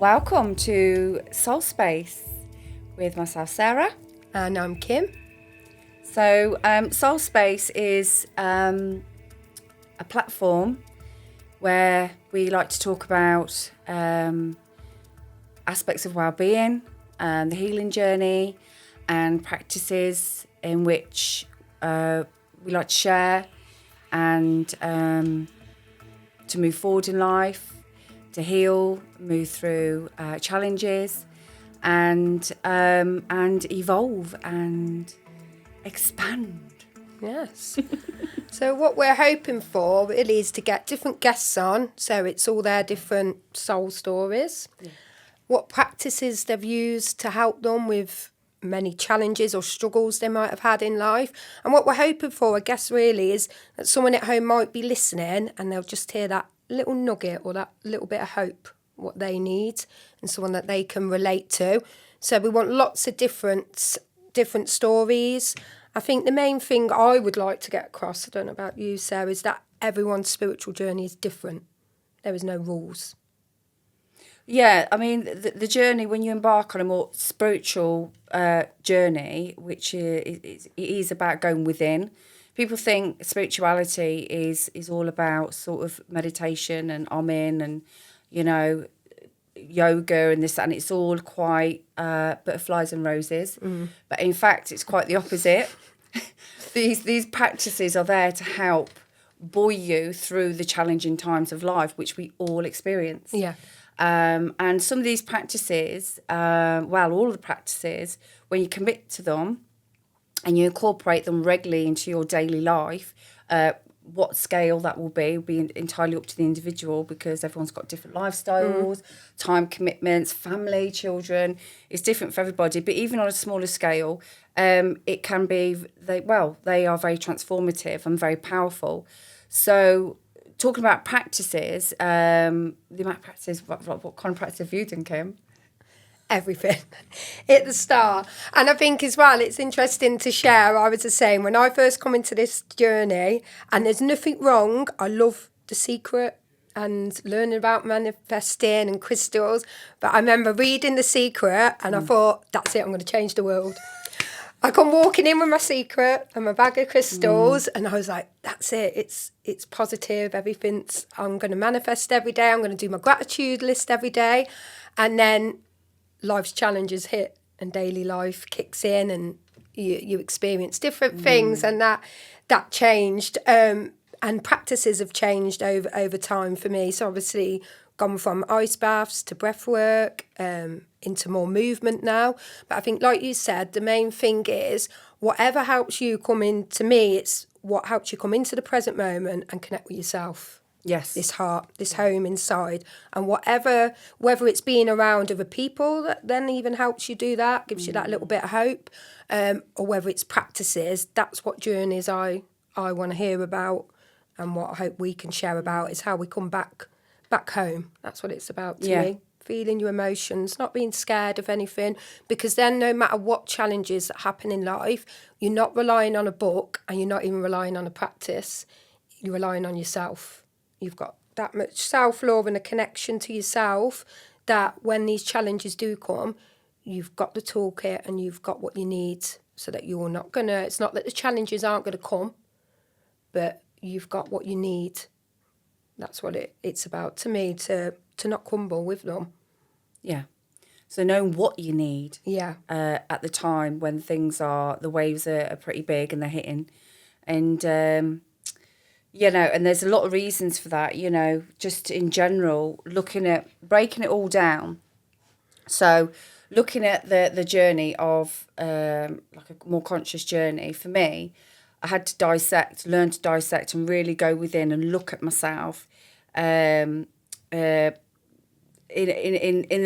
Welcome to Soul Space with myself, Sarah. And I'm Kim. So, Soul Space is a platform where we like to talk about aspects of wellbeing and the healing journey and practices in which we like to share and to move forward in life, to heal, move through challenges, and evolve and expand. Yes. So what we're hoping for really is to get different guests on, so it's all their different soul stories, what practices they've used to help them with many challenges or struggles they might have had in life. And what we're hoping for, I guess, really is that someone at home might be listening and they'll just hear that little nugget or that little bit of hope, what they need, and someone that they can relate to. So we want lots of different stories. I think the main thing I would like to get across, I don't know about you, Sarah, is that everyone's spiritual journey is different. There is no rules. Yeah, I mean, the journey, when you embark on a more spiritual journey, which is about going within. People think spirituality is all about sort of meditation and Om-in and, you know, yoga and this, and it's all quite butterflies and roses. But in fact, it's quite the opposite. These practices are there to help buoy you through the challenging times of life, which we all experience. Yeah. And some of these practices, all of the practices, when you commit to them and you incorporate them regularly into your daily life, what scale that will be entirely up to the individual, because everyone's got different lifestyles, time commitments, family, children. It's different for everybody. But even on a smaller scale, it can be, they are very transformative and very powerful. So talking about practices, the amount of practices, what kind of practice have you done, Kim? Everything at the start. And I think as well, it's interesting to share. I was the same when I first come into this journey, and there's nothing wrong. I love The Secret and learning about manifesting and crystals. But I remember reading The Secret and I thought, that's it, I'm going to change the world. I come walking in with my secret and my bag of crystals, and I was like, that's it. It's positive. Everything's, I'm going to manifest every day. I'm going to do my gratitude list every day. And then life's challenges hit and daily life kicks in, and you experience different things, and that changed. And practices have changed over time for me. So obviously gone from ice baths to breath work, into more movement now. But I think, like you said, the main thing is whatever helps you come into me, it's what helps you come into the present moment and connect with yourself. Yes. This heart, this home inside. And whether it's being around other people that then even helps you do that, gives you that little bit of hope, or whether it's practices, that's what journeys I want to hear about, and what I hope we can share about is how we come back home. That's what it's about to me. Feeling your emotions, not being scared of anything, because then no matter what challenges that happen in life, you're not relying on a book and you're not even relying on a practice. You're relying on yourself. You've got that much self-love and a connection to yourself that when these challenges do come, you've got the toolkit and you've got what you need, so that you're not going to, it's not that the challenges aren't going to come, but you've got what you need. That's what it's about to me, to not crumble with them. Yeah. So knowing what you need. Yeah. At the time when the waves are pretty big and they're hitting. And, you know, and there's a lot of reasons for that, you know, just in general, looking at, breaking it all down. So looking at the journey of like a more conscious journey, for me, I had to learn to dissect and really go within and look at myself in a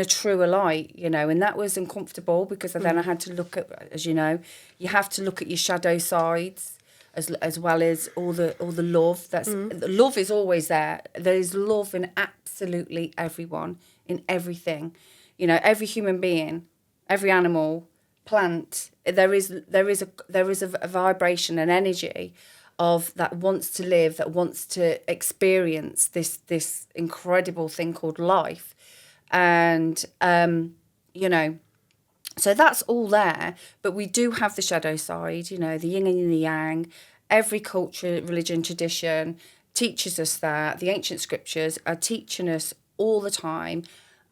truer light, you know, and that was uncomfortable, because then I had to look at, as you know, you have to look at your shadow sides as well as all the love. The love is always there. There is love in absolutely everyone, in everything, you know, every human being, every animal, plant. There is a vibration, an energy of that wants to live, that wants to experience this incredible thing called life. And, so that's all there. But we do have the shadow side, the yin and the yang. Every culture, religion, tradition teaches us that. The ancient scriptures are teaching us all the time.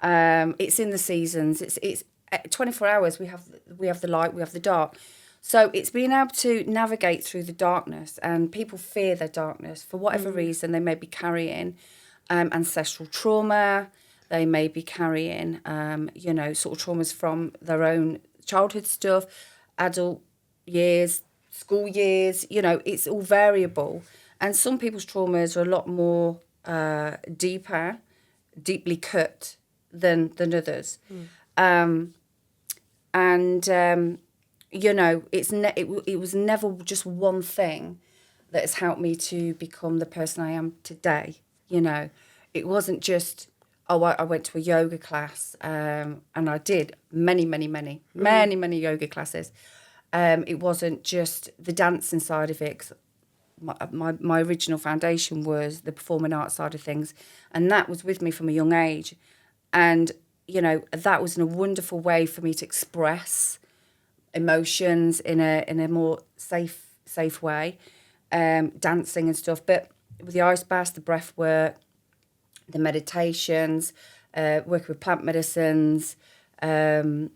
It's in the seasons. It's 24 hours. We have the light. We have the dark. So it's being able to navigate through the darkness, and people fear their darkness for whatever reason. They may be carrying ancestral trauma. They may be carrying, sort of traumas from their own childhood stuff, adult years, school years. It's all variable. And some people's traumas are a lot more deeply cut than others. It was never just one thing that has helped me to become the person I am today. It wasn't just, I went to a yoga class, and I did many yoga classes. It wasn't just the dancing side of it, 'cause my original foundation was the performing arts side of things, and that was with me from a young age. And, that was a wonderful way for me to express emotions in a more safe way, dancing and stuff. But with the ice baths, the breath work, the meditations, working with plant medicines, yogas,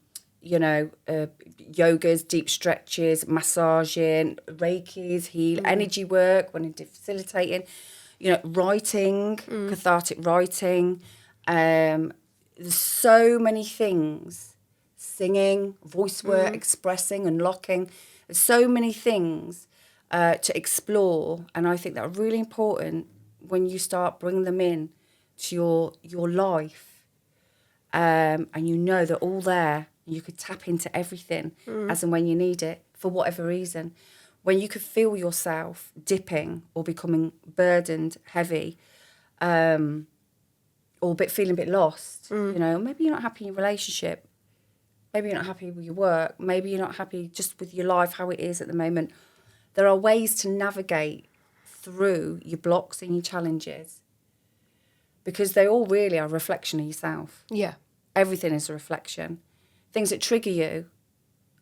deep stretches, massaging, Reikis, energy work when I did facilitating, writing, cathartic writing. There's so many things, singing, voice work, expressing, unlocking. There's so many things to explore, and I think that are really important when you start bringing them in to your life, and they're all there. You could tap into everything as and when you need it for whatever reason. When you could feel yourself dipping or becoming burdened, heavy, or feeling a bit lost, maybe you're not happy in your relationship. Maybe you're not happy with your work. Maybe you're not happy just with your life, how it is at the moment. There are ways to navigate through your blocks and your challenges, because they all really are a reflection of yourself. Yeah. Everything is a reflection. Things that trigger you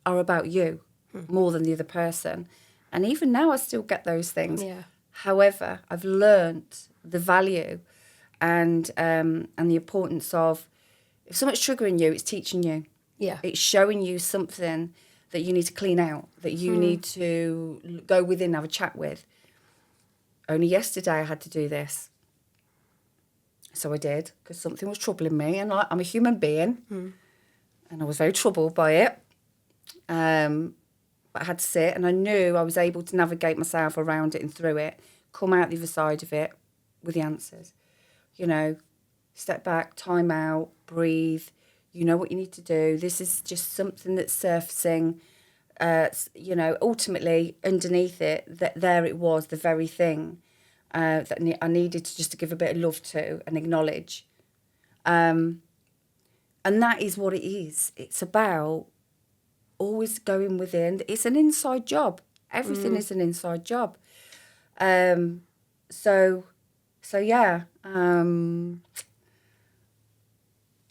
are about you more than the other person. And even now I still get those things. Yeah. However, I've learnt the value and the importance of, if something's triggering you, it's teaching you. Yeah. It's showing you something that you need to clean out, that you need to go within, have a chat with. Only yesterday I had to do this. So I did, because something was troubling me, and I'm a human being, and I was very troubled by it. But I had to sit, and I knew I was able to navigate myself around it and through it, come out the other side of it with the answers. Step back, time out, breathe. You know what you need to do. This is just something that's surfacing. Ultimately, underneath it, there it was, the very thing that I needed to give a bit of love to and acknowledge. And that is what it is. It's about always going within. It's an inside job. Everything is an inside job. So yeah.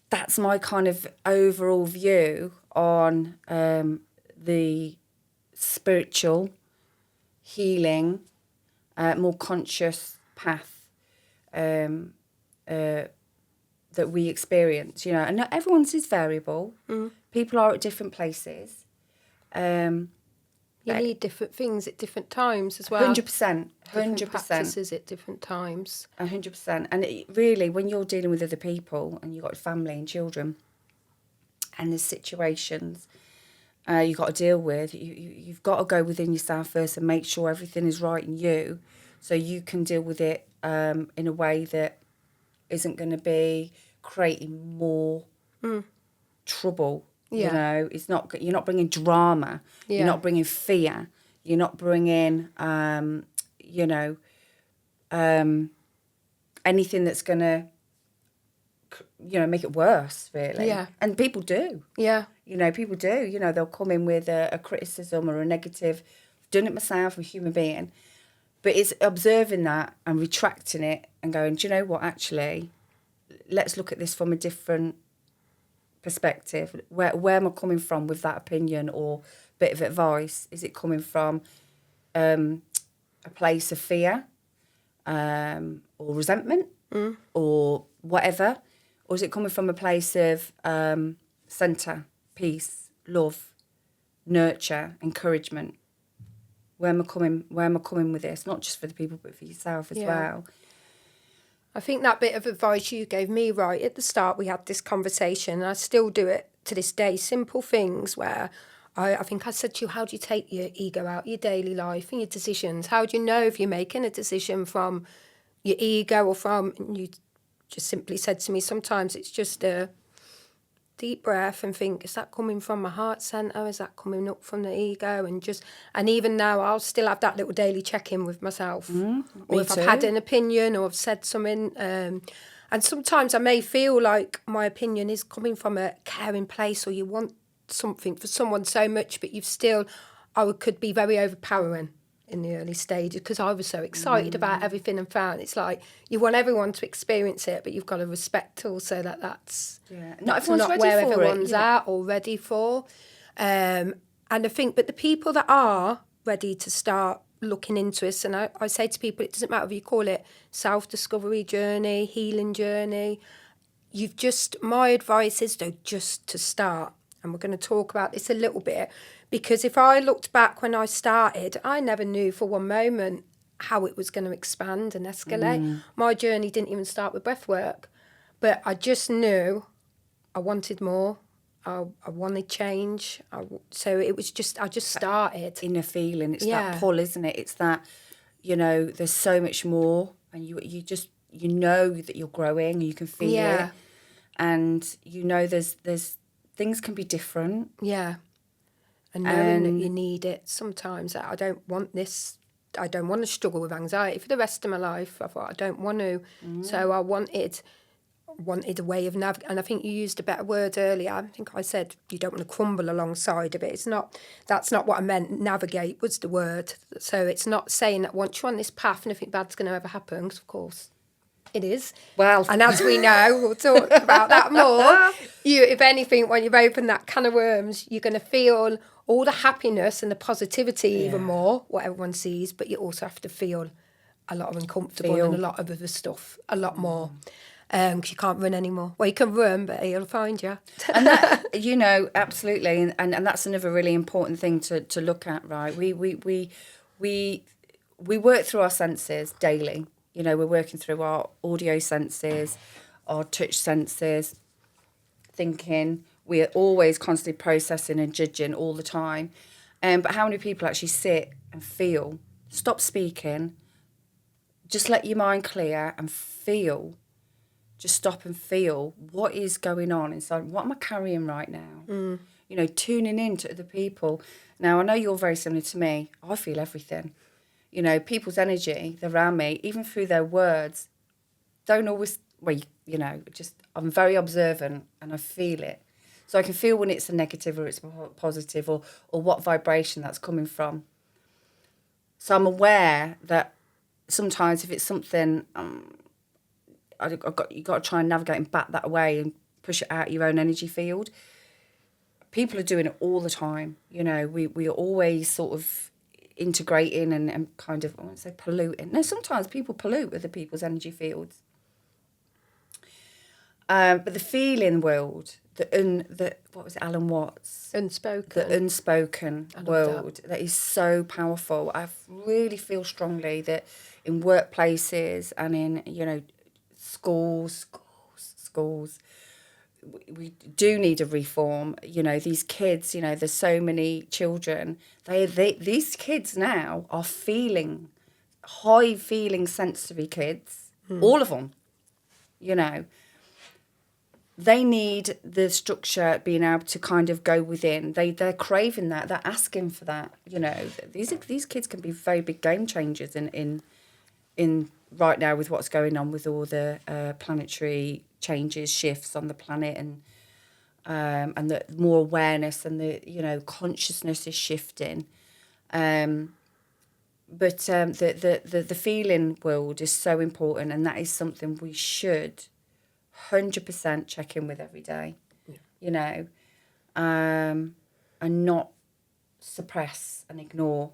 That's my kind of overall view on the spiritual healing, more conscious path that we experience. And not everyone's is variable. People are at different places. You need different things at different times as well. 100%. 100%. Practices at different times. 100%. And really, when you're dealing with other people and you've got family and children, and there's situations you've got to deal with, you've got to go within yourself first and make sure everything is right in you, so you can deal with it in a way that isn't going to be creating more trouble. Yeah. You're not bringing drama. Yeah. You're not bringing fear. You're not bringing, anything that's going to, make it worse, really. Yeah. And people do. Yeah. People do. They'll come in with a criticism or a negative. I've done it myself, I'm a human being. But it's observing that and retracting it and going, do you know what, actually, let's look at this from a different perspective? Where am I coming from with that opinion or bit of advice? Is it coming from a place of fear or resentment or whatever? Or is it coming from a place of centre, peace, love, nurture, encouragement? Where am I coming with this? Not just for the people, but for yourself as well. I think that bit of advice you gave me right at the start, we had this conversation, and I still do it to this day. Simple things where I think I said to you, how do you take your ego out of your daily life and your decisions? How do you know if you're making a decision from your ego or from, and you just simply said to me, sometimes it's just a deep breath and think, is that coming from my heart centre? Is that coming up from the ego? And even now, I'll still have that little daily check-in with myself. Or if I've had an opinion or I've said something. And sometimes I may feel like my opinion is coming from a caring place, or you want something for someone so much, but could be very overpowering in the early stages because I was so excited about everything and found it's like you want everyone to experience it, but you've got to respect also that's not where everyone's at or ready for. And I think, but the people that are ready to start looking into this, and I say to people, it doesn't matter if you call it self-discovery journey, healing journey, my advice is though just to start. And we're going to talk about this a little bit, because if I looked back when I started, I never knew for one moment how it was going to expand and escalate. My journey didn't even start with breathwork, but I just knew I wanted more. I wanted change. So it was I just started. Inner feeling. It's that pull, isn't it? It's that, there's so much more, and you know that you're growing, you can feel it, and there's things can be different. Yeah. And knowing that you need it sometimes. I don't want this. I don't want to struggle with anxiety for the rest of my life. I thought I don't want to. So I wanted a way of navigating. And I think you used a better word earlier. I think I said you don't want to crumble alongside of it. That's not what I meant. Navigate was the word. So it's not saying that once you're on this path, nothing bad's going to ever happen, because of course it is. Well, and as we know, we'll talk about that more. If anything, when you've opened that can of worms, you're going to feel all the happiness and the positivity even more, what everyone sees, but you also have to feel a lot of uncomfortable and a lot of other stuff, a lot more, because you can't run anymore. Well, you can run, but he'll find you. And that, absolutely, and that's another really important thing to look at, right? We work through our senses daily. We're working through our audio senses, our touch senses, thinking. We're always constantly processing and judging all the time. But how many people actually sit and feel, stop speaking, just let your mind clear and feel, just stop and feel what is going on inside. What am I carrying right now? Tuning in to other people. Now, I know you're very similar to me. I feel everything. People's energy around me, even through their words, don't always, I'm very observant and I feel it. So I can feel when it's a negative or it's positive or what vibration that's coming from. So I'm aware that sometimes if it's something, you've got to try and navigate and bat that away and push it out your own energy field. People are doing it all the time. We are always sort of integrating and kind of, I won't say polluting. No, sometimes people pollute other people's energy fields. But the feeling world, what was it, Alan Watts? Unspoken. The unspoken world. That is so powerful. I really feel strongly that in workplaces and in, schools, we do need a reform. These kids, there's so many children. These kids now are high feeling sensory kids. All of them, They need the structure being able to kind of go within. They're craving that. They're asking for that. These kids can be very big game changers in right now with what's going on with all the planetary changes, shifts on the planet, and the more awareness and the consciousness is shifting. But the feeling world is so important, and that is something we should 100% check in with every day. you know, and not suppress and ignore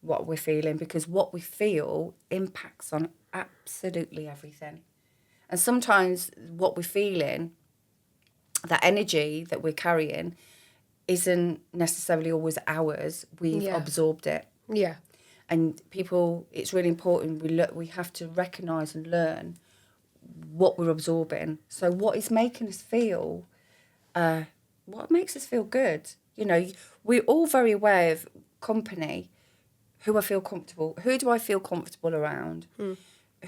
what we're feeling, because what we feel impacts on absolutely everything. And sometimes what we're feeling, that energy that we're carrying, isn't necessarily always ours. We've absorbed it. Yeah. And people, it's really important. We have to recognise and learn what we're absorbing. So what is making us feel, what makes us feel good? You know, we're all very aware of company, who I feel comfortable. Who do I feel comfortable around?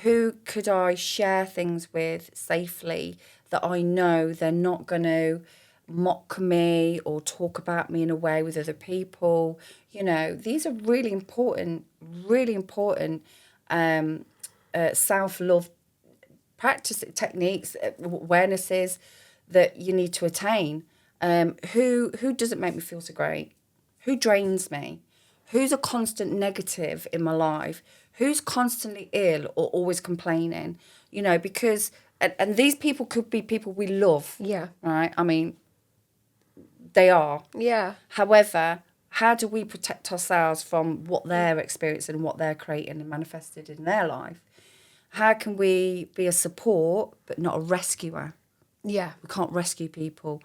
Who could I share things with safely that I know they're not going to mock me or talk about me in a way with other people? You know, these are really important self-love practice techniques, awarenesses that you need to attain. Who doesn't make me feel so great? Who drains me? Who's a constant negative in my life? Who's constantly ill or always complaining? You know, because, and these people could be people we love. Yeah. Right? I mean, they are. Yeah. However, how do we protect ourselves from what they're experiencing, what they're creating and manifested in their life? How can we be a support but not a rescuer? Yeah. We can't rescue people,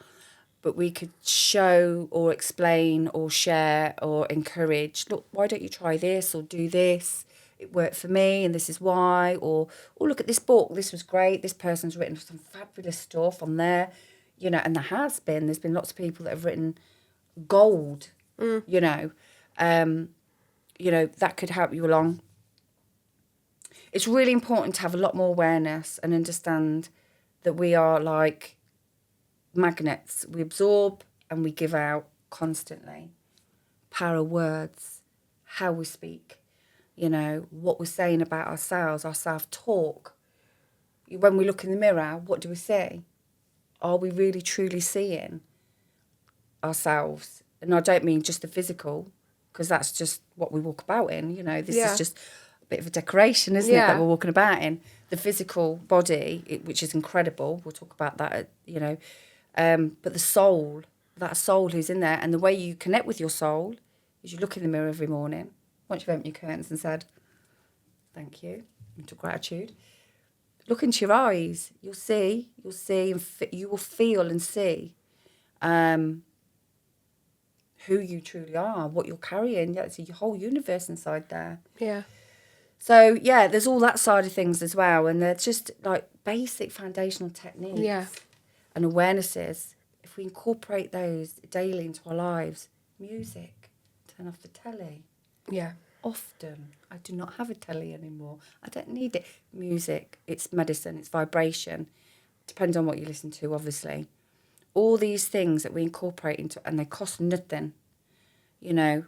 but we could show or explain or share or encourage. Look, why don't you try this or do this? It worked for me and this is why. Or, oh, look at this book. This was great. This person's written some fabulous stuff on there. You know, and there's been lots of people that have written gold, you know, that could help you along. It's really important to have a lot more awareness and understand that we are like magnets. We absorb and we give out constantly. Power of words, how we speak, you know, what we're saying about ourselves, our self-talk. When we look in the mirror, what do we see? Are we really truly seeing ourselves? And I don't mean just the physical, because that's just what we walk about in, you know. This is just a bit of a decoration, isn't it, that we're walking about in. The physical body, which is incredible. We'll talk about that, you know. But the soul, that soul who's in there, and the way you connect with your soul is you look in the mirror every morning, once you've opened your curtains and said, thank you, into gratitude. Look into your eyes. You'll see, and you will feel and see who you truly are, what you're carrying. Yeah, it's your whole universe inside there. Yeah. So, yeah, there's all that side of things as well. And they're just like basic foundational techniques and awarenesses. If we incorporate those daily into our lives, music, turn off the telly. Yeah. Often, I do not have a telly anymore. I don't need it. Music, it's medicine, it's vibration. Depends on what you listen to, obviously. All these things that we incorporate into, and they cost nothing, you know,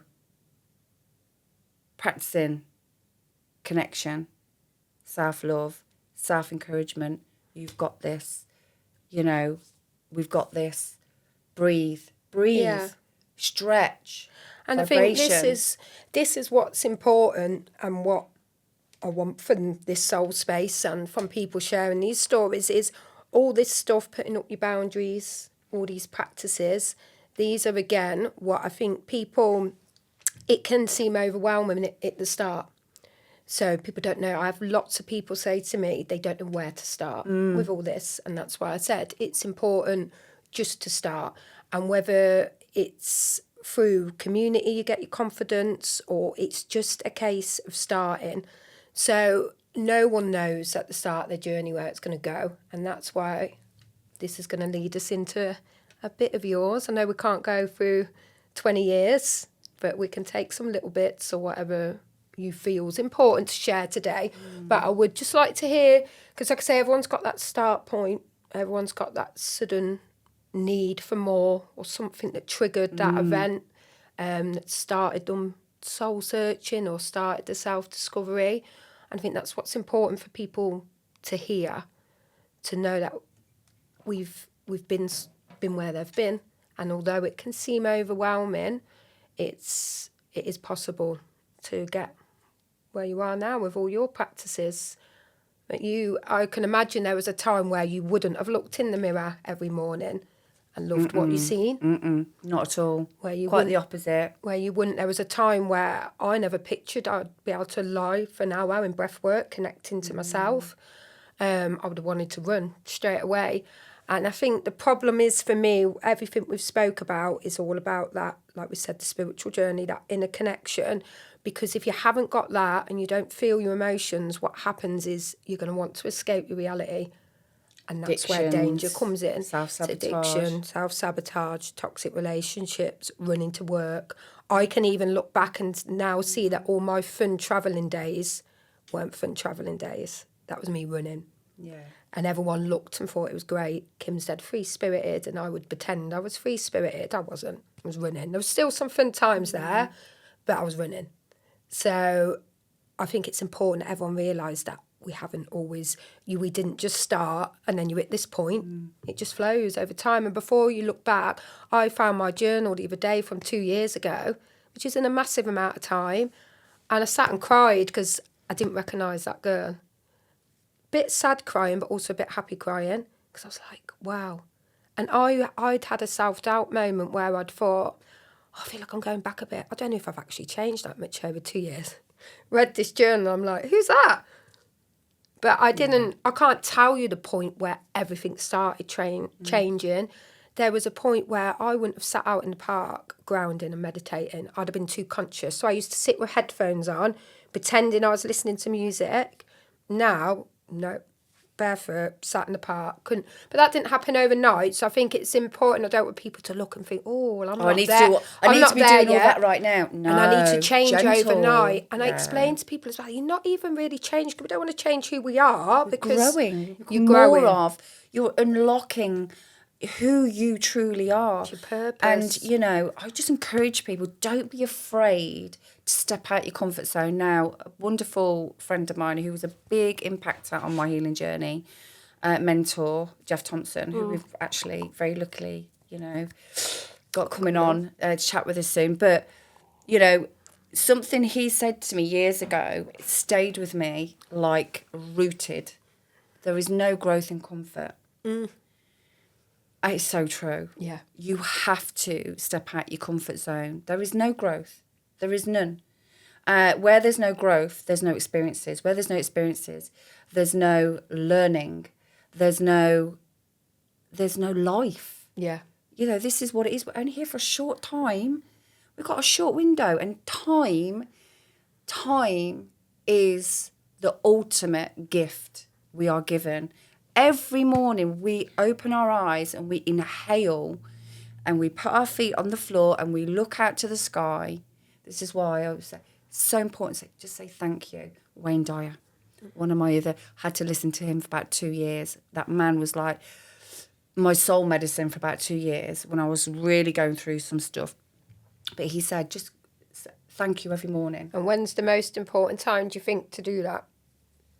practicing connection, self-love, self-encouragement. You've got this, you know, we've got this. Breathe, stretch. And vibration. I think this is what's important, and what I want from this soul space and from people sharing these stories is all this stuff, putting up your boundaries, all these practices. These are, again, what I think people, it can seem overwhelming at the start. So people don't know. I have lots of people say to me they don't know where to start with all this. And that's why I said it's important just to start. And whether it's through community you get your confidence, or it's just a case of starting. So no one knows at the start of their journey where it's going to go. And that's why this is going to lead us into a bit of yours. I know we can't go through 20 years, but we can take some little bits or whatever you feel is important to share today. But I would just like to hear, because like I say, everyone's got that start point. Everyone's got that sudden need for more, or something that triggered that event, that started them soul searching or started the self-discovery. And I think that's what's important for people to hear, to know that we've been where they've been, and although it can seem overwhelming, it is possible to get where you are now with all your practices. But I can imagine there was a time where you wouldn't have looked in the mirror every morning, and loved what you seen. Not at all. Where you Quite the wouldn't- opposite. Where you wouldn't. There was a time where I never pictured I'd be able to lie for an hour in breath work, connecting to myself. I would have wanted to run straight away. And I think the problem is for me, everything we've spoke about is all about that, like we said, the spiritual journey, that inner connection. Because if you haven't got that and you don't feel your emotions, what happens is you're going to want to escape your reality. And that's where danger comes in. Self-sabotage. Addiction, self-sabotage, toxic relationships, running to work. I can even look back and now see that all my fun travelling days weren't fun travelling days. That was me running. Yeah. And everyone looked and thought it was great. Kim's dead free-spirited, and I would pretend I was free-spirited. I wasn't. I was running. There was still some fun times there, but I was running. So I think it's important that everyone realise that we haven't always, we didn't just start and then you're at this point. It just flows over time. And before you look back, I found my journal the other day from 2 years ago, which isn't a massive amount of time. And I sat and cried because I didn't recognise that girl. Bit sad crying, but also a bit happy crying, because I was like, wow. And I'd had a self-doubt moment where I'd thought, I feel like I'm going back a bit. I don't know if I've actually changed that much over 2 years. Read this journal, I'm like, who's that? But I didn't, I can't tell you the point where everything started changing. There was a point where I wouldn't have sat out in the park grounding and meditating. I'd have been too conscious. So I used to sit with headphones on, pretending I was listening to music. Now, no, barefoot, sat in the park, couldn't. But that didn't happen overnight. So I think it's important. I don't want people to look and think, oh, well, I'm not there. I need to be doing all that right now. No, and I need to change overnight. And I Yeah. explain to people as well, you're not even really changed. We don't want to change who we are because you're growing. You're unlocking who you truly are. It's your purpose. And, you know, I just encourage people, don't be afraid to step out your comfort zone. Now, a wonderful friend of mine who was a big impactor on my healing journey, mentor, Jeff Thompson, who we've actually very luckily, you know, got coming on to chat with us soon. But, you know, something he said to me years ago, it stayed with me like rooted. There is no growth in comfort. It's so true. Yeah. You have to step out your comfort zone. There is no growth. There is none. Where there's no growth, there's no experiences. Where there's no experiences, there's no learning. There's no life. Yeah. You know, this is what it is. We're only here for a short time. We've got a short window. And time is the ultimate gift we are given. Every morning we open our eyes and we inhale and we put our feet on the floor and we look out to the sky. This is why I always say it's so important to just say thank you. Wayne Dyer, one of my other, had to listen to him for about 2 years. That man was like my soul medicine for about 2 years when I was really going through some stuff. But he said, just thank you every morning. And when's the most important time, do you think, to do that?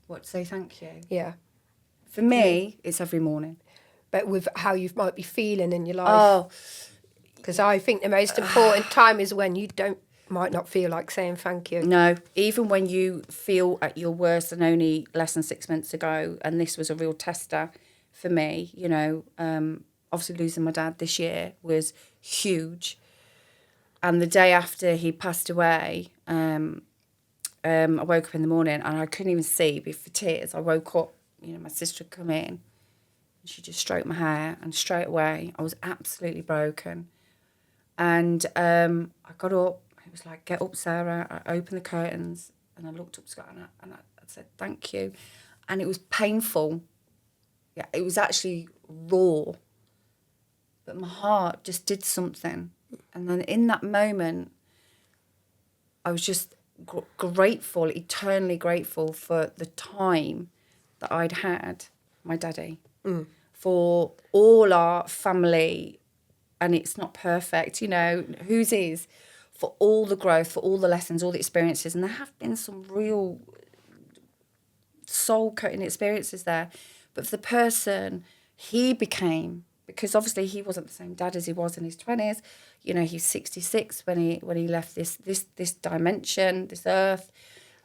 What, to say thank you? Yeah. For me, it's every morning. But with how you might be feeling in your life. Oh, Because I think the most important time is when you might not feel like saying thank you. no, even when you feel at your worst, and only less than 6 months ago, and this was a real tester for me, you know, obviously losing my dad this year was huge. And the day after he passed away, I woke up in the morning and I couldn't even see, but for tears, I woke up, you know, my sister had come in and she just stroked my hair, and straight away I was absolutely broken. And I got up. It was like, get up, Sarah. I opened the curtains and I looked up to God and I said, thank you. And it was painful. Yeah, it was actually raw. But my heart just did something. And then in that moment, I was just grateful, eternally grateful for the time that I'd had my daddy, for all our family. And it's not perfect, you know, whose is, for all the growth, for all the lessons, all the experiences. And there have been some real soul-cutting experiences there. But for the person he became, because obviously he wasn't the same dad as he was in his 20s. You know, he's 66 when he left this dimension, this earth.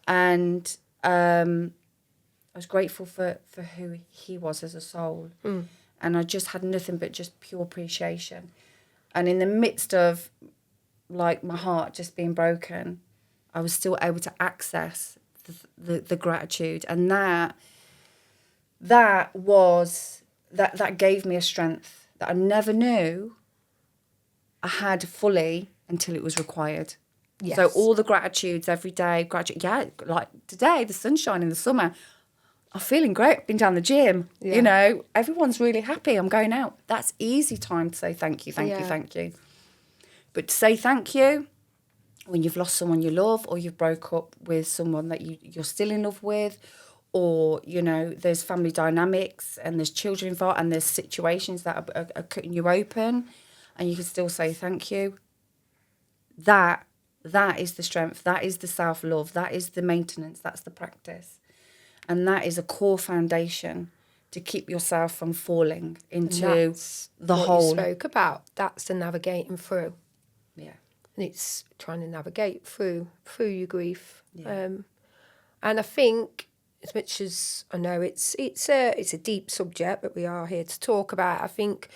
And I was grateful for who he was as a soul. and I just had nothing but just pure appreciation. And in the midst of like my heart just being broken, I was still able to access the gratitude, and that gave me a strength that I never knew I had fully until it was required. Yes. So all the gratitudes every day, like today, the sunshine in the summer, I'm feeling great. Been down the gym, everyone's really happy. I'm going out. That's easy time to say thank you, thank you, thank you. But to say thank you when you've lost someone you love, or you've broke up with someone that you're still in love with, or, there's family dynamics and there's children involved and there's situations that are cutting you open, and you can still say thank you. That is the strength. That is the self-love. That is the maintenance. That's the practice. And that is a core foundation to keep yourself from falling into the hole. You spoke about. That's the navigating through. Yeah. And it's trying to navigate through your grief. Yeah. And I think, as much as I know it's a deep subject, but we are here to talk about it, I think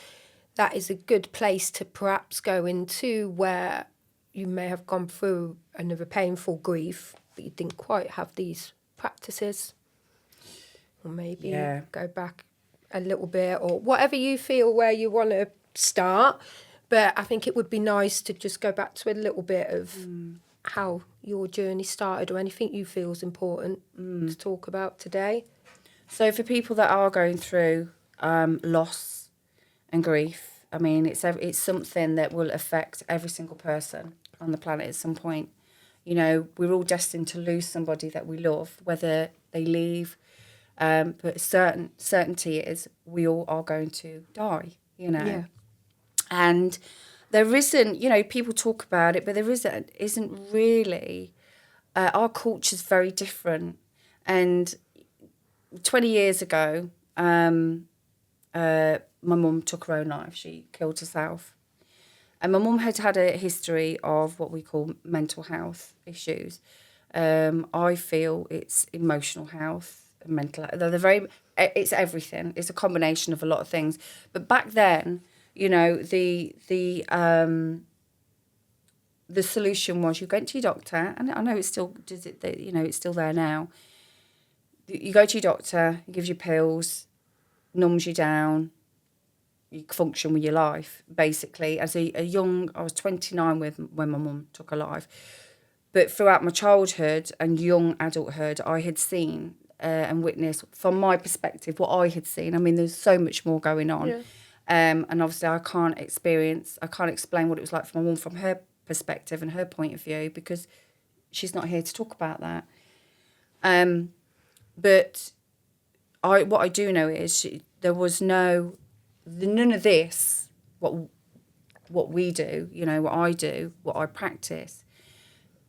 that is a good place to perhaps go into where you may have gone through another painful grief, but you didn't quite have these practices. Or maybe go back a little bit, or whatever you feel where you want to start. But I think it would be nice to just go back to a little bit of how your journey started, or anything you feel is important to talk about today. So for people that are going through loss and grief, I mean, it's something that will affect every single person on the planet at some point. We're all destined to lose somebody that we love, whether they leave. But certainty is we all are going to die, Yeah. And there isn't, people talk about it, but there isn't really. Our culture's very different. And 20 years ago, my mum took her own life. She killed herself. And my mum had a history of what we call mental health issues. I feel it's emotional health, mental health. It's everything. It's a combination of a lot of things. But back then, the solution was you went to your doctor, and I know it's still it's still there now. You go to your doctor, he gives you pills, numbs you down, you function with your life, basically. As I was 29 when my mum took her life. But throughout my childhood and young adulthood, I had seen and witnessed, from my perspective, what I had seen. I mean, there's so much more going on. Yeah. And obviously I can't explain what it was like for my mum from her perspective and her point of view, because she's not here to talk about that. But what I do know is there was none of this, what we do, what I do, what I practice,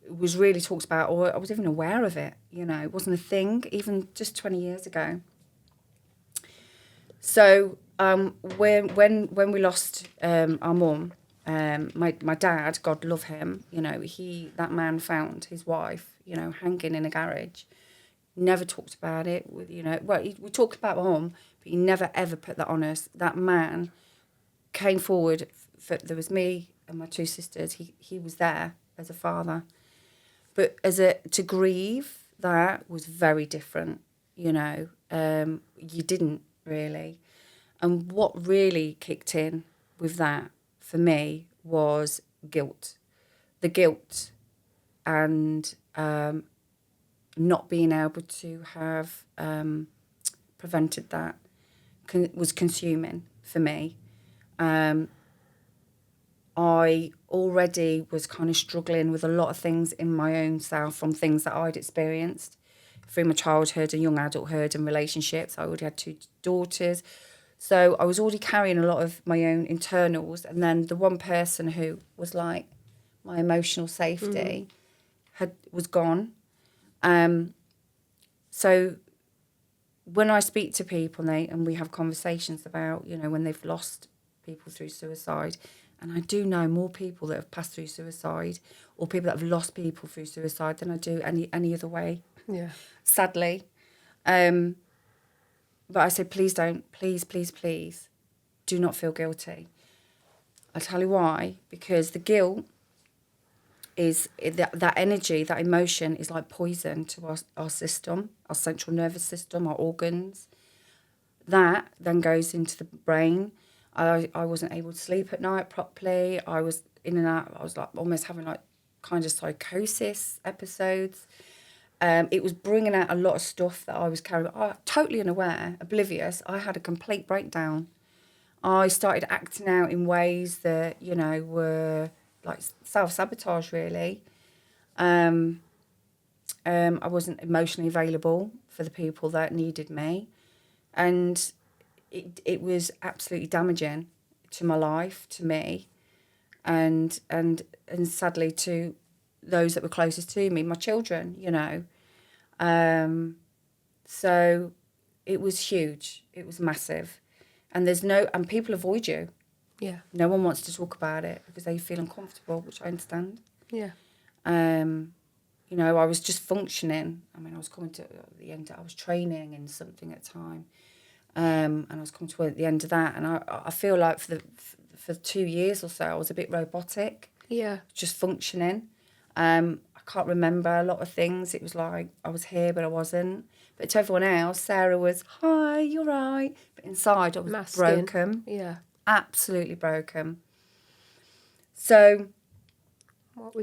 was really talked about, or I was even aware of it. It wasn't a thing even just 20 years ago. So when we lost our mum, my dad, God love him, that man found his wife, hanging in a garage. Never talked about it. We talked about mum, but he never ever put that on us. That man came forward. There was me and my two sisters. He was there as a father. But to grieve, that was very different, you didn't really. And what really kicked in with that, for me, was guilt. The guilt and not being able to have prevented that was consuming for me. I already was kind of struggling with a lot of things in my own self from things that I'd experienced through my childhood and young adulthood and relationships. I already had 2 daughters. So I was already carrying a lot of my own internals. And then the one person who was like my emotional safety was gone. So when I speak to people and we have conversations about, when they've lost people through suicide, and I do know more people that have passed through suicide, or people that have lost people through suicide, than I do any other way. Yeah. Sadly. But I said, please don't, please, please, please do not feel guilty. I'll tell you why. Because the guilt is that energy, that emotion is like poison to our system, our central nervous system, our organs. That then goes into the brain. I wasn't able to sleep at night properly. I was in and out. I was like almost having like kind of psychosis episodes. It was bringing out a lot of stuff that I was carrying. Totally unaware, oblivious. I had a complete breakdown. I started acting out in ways that, were like self-sabotage, really. I wasn't emotionally available for the people that needed me. And it was absolutely damaging to my life, to me, and sadly to those that were closest to me, my children, So it was huge. It was massive. And and people avoid you. Yeah. No one wants to talk about it because they feel uncomfortable, which I understand. Yeah. I was just functioning. I mean, I was coming to the end. I was training in something at the time. And I was coming to the end of that. And I feel like for 2 years or so, I was a bit robotic. Yeah. Just functioning. I can't remember a lot of things. It was like I was here, but I wasn't. But to everyone else, Sarah was, hi, you're right. But inside, I was Masking. broken. Yeah. Absolutely broken. So...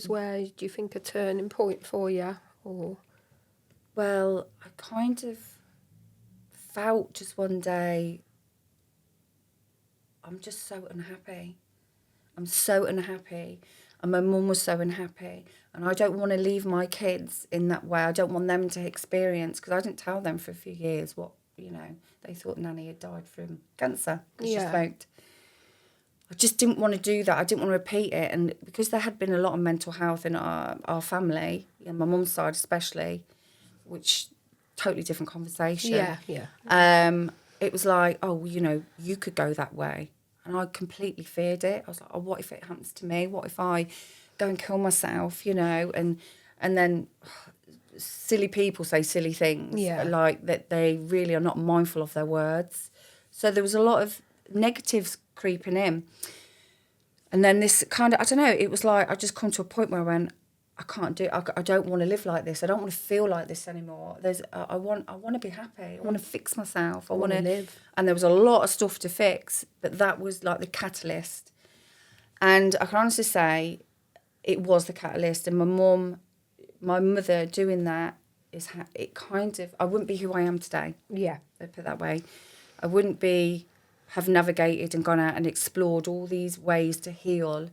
where do you think a turning point for you? Or... Well, I kind of felt just one day, I'm just so unhappy. I'm so unhappy. And my mum was so unhappy. And I don't want to leave my kids in that way. I don't want them to experience, because I didn't tell them for a few years what, they thought Nanny had died from cancer because she smoked. I just didn't want to do that. I didn't want to repeat it. And because there had been a lot of mental health in our family, my mum's side especially, which totally different conversation. Yeah. It was like, you could go that way. And I completely feared it. I was like, oh, what if it happens to me? What if I go and kill myself, And then silly people say silly things. Yeah. Like that they really are not mindful of their words. So there was a lot of negatives creeping in. And then this kind of, I don't know, it was like I just come to a point where I went, I can't do it. I don't want to live like this. I don't want to feel like this anymore. I want to be happy. I want to fix myself. I want to live. And there was a lot of stuff to fix, but that was like the catalyst. And I can honestly say it was the catalyst. And my mother doing that I wouldn't be who I am today. Yeah. Let's put it that way. I wouldn't have navigated and gone out and explored all these ways to heal.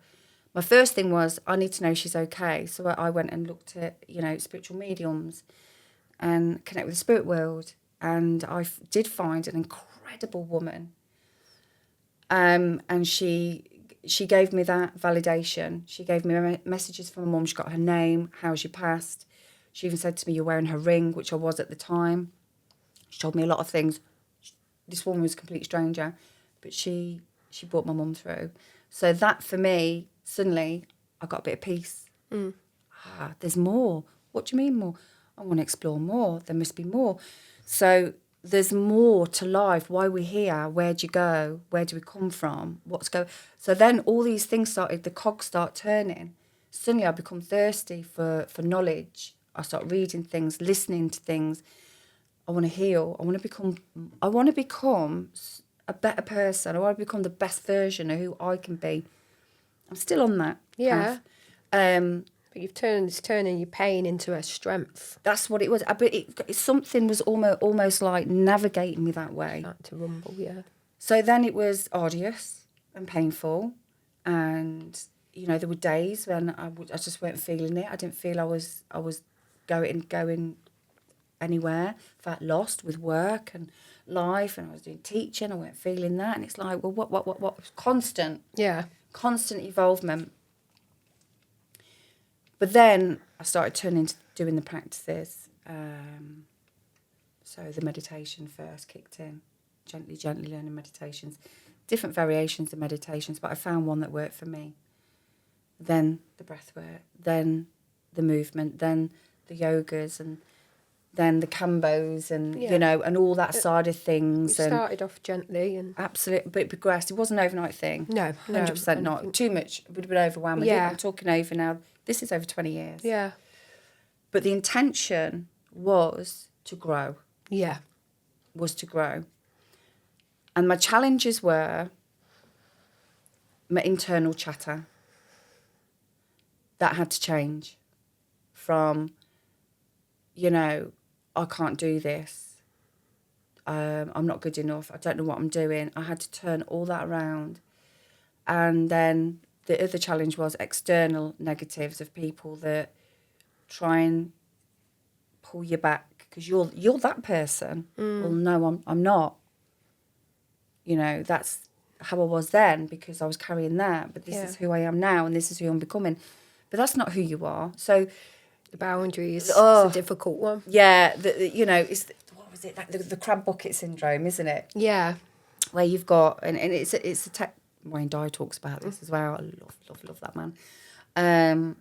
My first thing was, I need to know she's okay. So I went and looked at, spiritual mediums and connect with the spirit world. And I did find an incredible woman. And she gave me that validation. She gave me messages from my mum. She got her name, how she passed. She even said to me, you're wearing her ring, which I was at the time. She told me a lot of things. This woman was a complete stranger, but she brought my mum through. So that for me, suddenly, I got a bit of peace. There's more. What do you mean more? I want to explore more. There must be more. So there's more to life. Why we're here? Where do you go? Where do we come from? So then all these things the cogs start turning. Suddenly I become thirsty for knowledge. I start reading things, listening to things. I want to heal. I want to become a better person. I want to become the best version of who I can be. I'm still on that path. But you've turning your pain into a strength. That's what it was. But something was almost like navigating me that way. Start to rumble, yeah. So then it was arduous and painful, and there were days when I just weren't feeling it. I didn't feel I was going anywhere. I felt lost with work and life, and I was doing teaching. I weren't feeling that, and it's like, well, what? Constant involvement. But then I started turning to doing the practices. So the meditation first kicked in, gently learning meditations, different variations of meditations, but I found one that worked for me. Then the breath work, then the movement, then the yogas, and then the Cambos and, Yeah. you know, and all that side of We things. And started off gently and... absolutely, but it progressed. It wasn't an overnight thing. No, 100% not. Too much. It would have been overwhelming. Yeah. I'm talking over now. This is over 20 years. Yeah. But the intention was to grow. Yeah. Was to grow. And my challenges were my internal chatter. That had to change from, you know, I can't do this. I'm not good enough. I don't know what I'm doing. I had to turn all that around. And then the other challenge was external negatives of people that try and pull you back because you're that person. Well, no, I'm not. You know, that's how I was then because I was carrying that. But this is who I am now and this is who I'm becoming. But that's not who you are. So the boundaries is a difficult one. Yeah, you know, what was it? Like the crab bucket syndrome, isn't it? Yeah. Where you've got, and it's a Wayne Dyer talks about this as well. I love that man.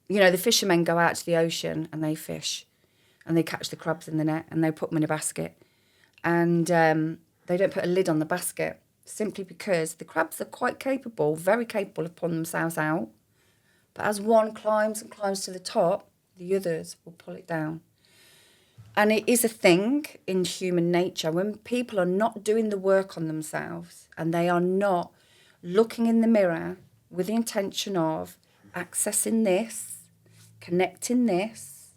You know, the fishermen go out to the ocean and they fish and they catch the crabs in the net and they put them in a basket. And they don't put a lid on the basket simply because the crabs are quite capable, very capable of pulling themselves out. But as one climbs and climbs to the top, the others will pull it down. And it is a thing in human nature. When people are not doing the work on themselves and they are not looking in the mirror with the intention of accessing this, connecting this,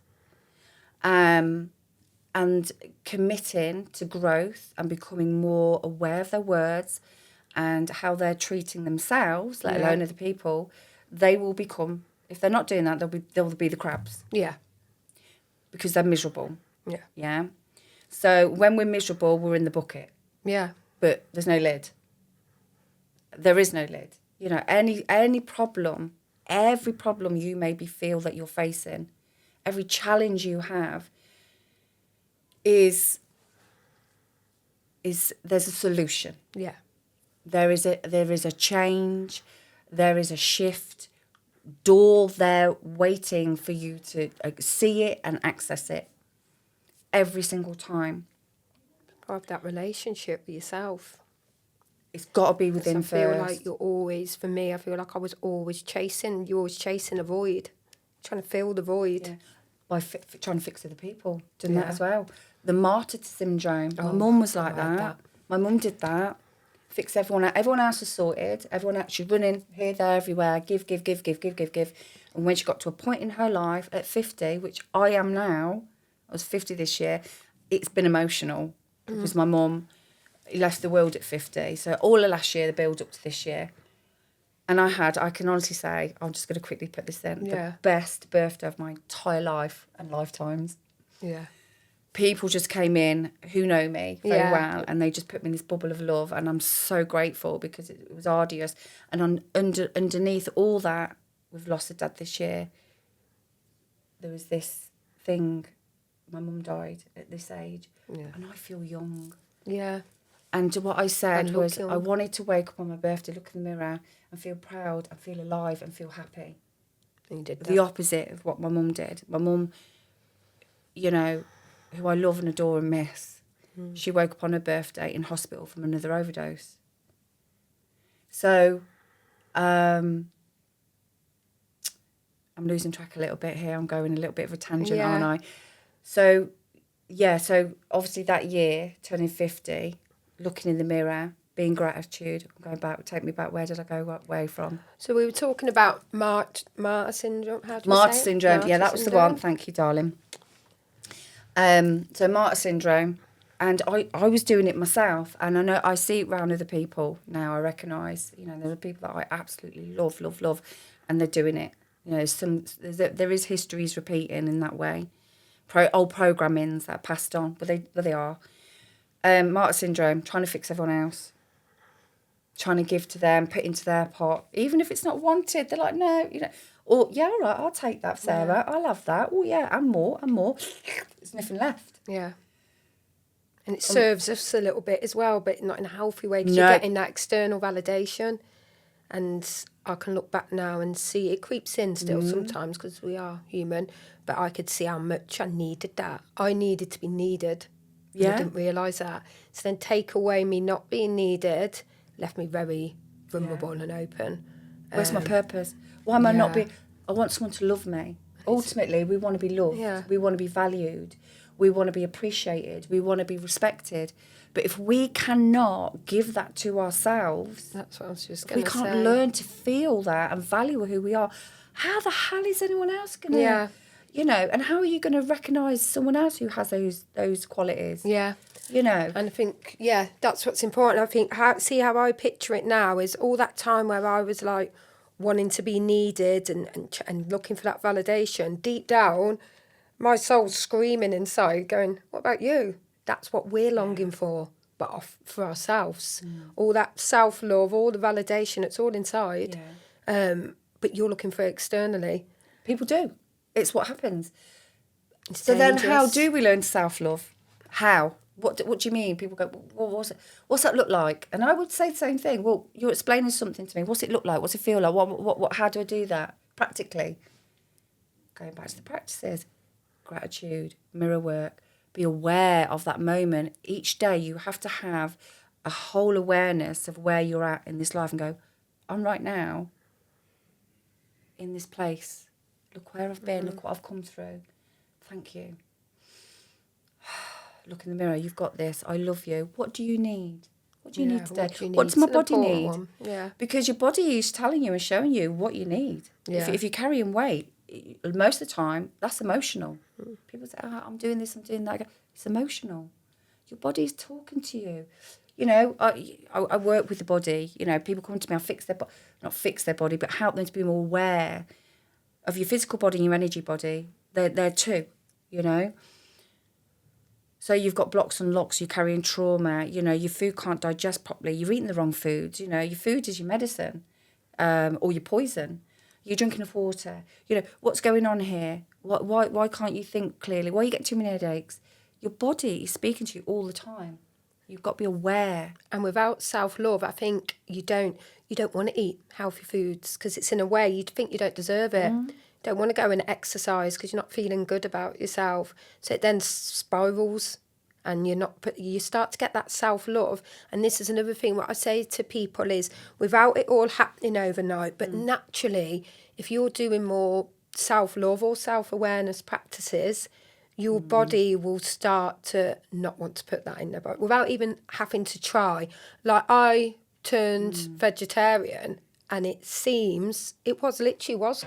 and committing to growth and becoming more aware of their words and how they're treating themselves, let alone other people, they will become, if they're not doing that, they'll be the crabs. Yeah. Because they're miserable. Yeah. Yeah. So when we're miserable, we're in the bucket. Yeah. But there's no lid. There is no lid. You know, any problem, every problem you maybe feel that you're facing, every challenge you have is there's a solution. Yeah. There is a change, there is a shift, door there waiting for you to see it and access it every single time. Have that relationship with yourself. It's got to be within first. I feel like you're always, for me, I feel like I was always chasing, you're always chasing a void, trying to fill the void. Yeah. By trying to fix other people, doing that as well. The martyr syndrome. My mum was like that. My mum did that. Fix everyone out. Everyone else was sorted. Everyone else, she's running here, there, everywhere. Give. And when she got to a point in her life at 50, which I am now, I was 50 this year, it's been emotional because my mum left the world at 50. So all of last year, the build up to this year. And I can honestly say, I'm just going to quickly put this in, the best birthday of my entire life and lifetimes. Yeah. People just came in who know me very well and they just put me in this bubble of love and I'm so grateful because it was arduous. And underneath all that, we've lost a dad this year. There was this thing, my mum died at this age and I feel young. Yeah. And what I said was young. I wanted to wake up on my birthday, look in the mirror and feel proud and feel alive and feel happy. And you did that. The opposite of what my mum did. My mum, you know, who I love and adore and miss, she woke up on her birthday in hospital from another overdose. So, I'm losing track a little bit here. I'm going a little bit of a tangent, aren't I? So obviously that year, turning 50, looking in the mirror, being gratitude, going back, take me back, where did I go away from? So we were talking about martyr syndrome. How do you Martyr say it? syndrome, Martyr yeah, that was the one. Thank you, darling. So martyr syndrome, and I was doing it myself, and I know I see it around other people now. I recognise, you know, there are people that I absolutely love, and they're doing it. You know, there is histories repeating in that way, old programmings that are passed on, but they are. Martyr syndrome, trying to fix everyone else, trying to give to them, put into their pot, even if it's not wanted. They're like, no, you know. Or, yeah, all right, I'll take that, Sarah. I'll have that. Oh, yeah, and more. There's nothing left. Yeah. And it serves us a little bit as well, but not in a healthy way because No. you're getting that external validation. And I can look back now and see it creeps in still sometimes because we are human. But I could see how much I needed that. I needed to be needed. And I didn't realise that. So then take away me not being needed left me very vulnerable and open. Where's my purpose? Why am I not yeah. being... I want someone to love me. Ultimately, we want to be loved. Yeah. We want to be valued. We want to be appreciated. We want to be respected. But if we cannot give that to ourselves, That's what I was just if going we to say. can't learn to feel that and value who we are, how the hell is anyone else going to... Yeah. You know, and how are you going to recognise someone else who has those qualities? Yeah. You know. And I think, that's what's important. I think, see how I picture it now is all that time where I was like wanting to be needed and looking for that validation. Deep down, my soul's screaming inside, going, what about you? That's what we're longing for, but for ourselves. All that self-love, all the validation, it's all inside. Yeah. But you're looking for it externally. People do. It's what happens. It's So then dangerous. how do we learn self-love? How? What do you mean? People go, well, what's that look like? And I would say the same thing. Well, you're explaining something to me. What's it look like? What's it feel like? What how do I do that practically? Going back to the practices. Gratitude, mirror work. Be aware of that moment. Each day you have to have a whole awareness of where you're at in this life and go, I'm right now in this place. Look where I've been. Look what I've come through. Thank you. Look in the mirror. You've got this. I love you. What do you need? What do you need today? What does my body need? Yeah. Because your body is telling you and showing you what you need. Yeah. If you're carrying weight, most of the time, that's emotional. People say, I'm doing this, I'm doing that. I go, it's emotional. Your body's talking to you. You know, I work with the body. You know, people come to me, not fix their body, but help them to be more aware of your physical body and your energy body. They're two, you know. So you've got blocks and locks, you're carrying trauma, you know, your food can't digest properly, you're eating the wrong foods, you know, your food is your medicine, or your poison. You're drinking enough water. You know, what's going on here? Why can't you think clearly? Why you get too many headaches? Your body is speaking to you all the time. You've got to be aware. And without self-love, I think you don't want to eat healthy foods because it's in a way you'd think you don't deserve it. Don't want to go and exercise because you're not feeling good about yourself. So it then spirals and you start to get that self-love. And this is another thing, what I say to people is without it all happening overnight, but naturally, if you're doing more self-love or self-awareness practices, your body will start to not want to put that in there, but without even having to try. Like I turned vegetarian and it was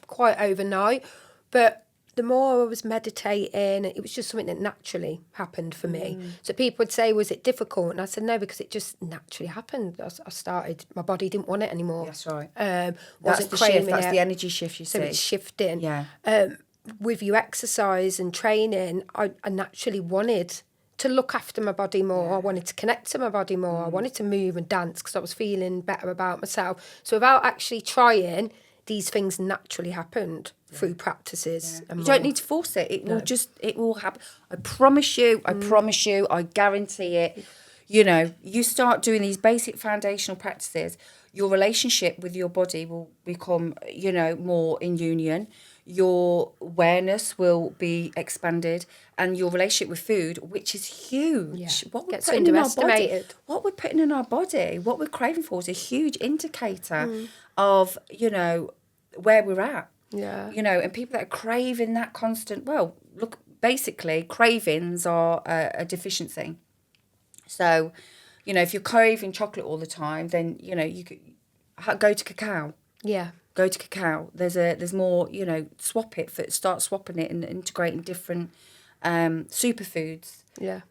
quite overnight, but the more I was meditating, it was just something that naturally happened for me. So people would say, was it difficult? And I said, no, because it just naturally happened. I started, my body didn't want it anymore. That's right. That's the shift, that's the energy shift you see. So it's shifting. Yeah. With your exercise and training, I naturally wanted to look after my body more. I wanted to connect to my body more. I wanted to move and dance because I was feeling better about myself. So without actually trying, these things naturally happened through practices. You don't need to force it. It will happen. I promise you, I guarantee it. You know, you start doing these basic foundational practices, your relationship with your body will become, you know, more in union. Your awareness will be expanded and your relationship with food, which is huge. Yeah. What we're Gets putting in our body, underestimated. what we're putting in our body, what we're craving for is a huge indicator of, you know, where we're at. Yeah. You know, and people that are craving that constant, well, look, basically cravings are a deficiency. So, you know, if you're craving chocolate all the time, then, you know, you could go to cacao. Yeah. Go to cacao. There's more, you know, start swapping it and integrating different superfoods. Yeah.